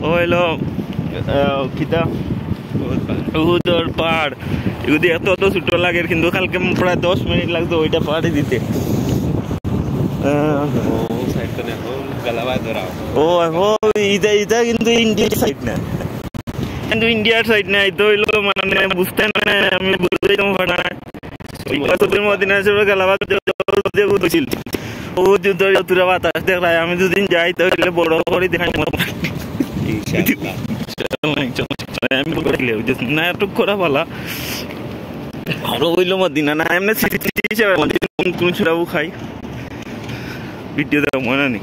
হইলো কিতা উহুদর পাহাড় যদি এত ছোট লাগে কিন্তু কালকে প্রায় 10 মিনিট লাগতো ওইটা পাহাড়ে দিতে ও এটা কিন্তু ইন্ডিয়ার সাইড না কিন্তু ইন্ডিয়ার সাইড না এটা হইলো মানে বুঝতে না আমি বুঝতে পারি না মদিনা শরীফে গালাবাদ ছিল ও যুদ্ধ যতটা বাতাস দেখায় আমি দুদিন যাই তাহলে বড় করে দেখাই নাটক করা বলা আরো হইলো মদিনা না এমনি হিসাবে কোন ছোটাবো খাই ভিডিও দেওয়া মনে নেই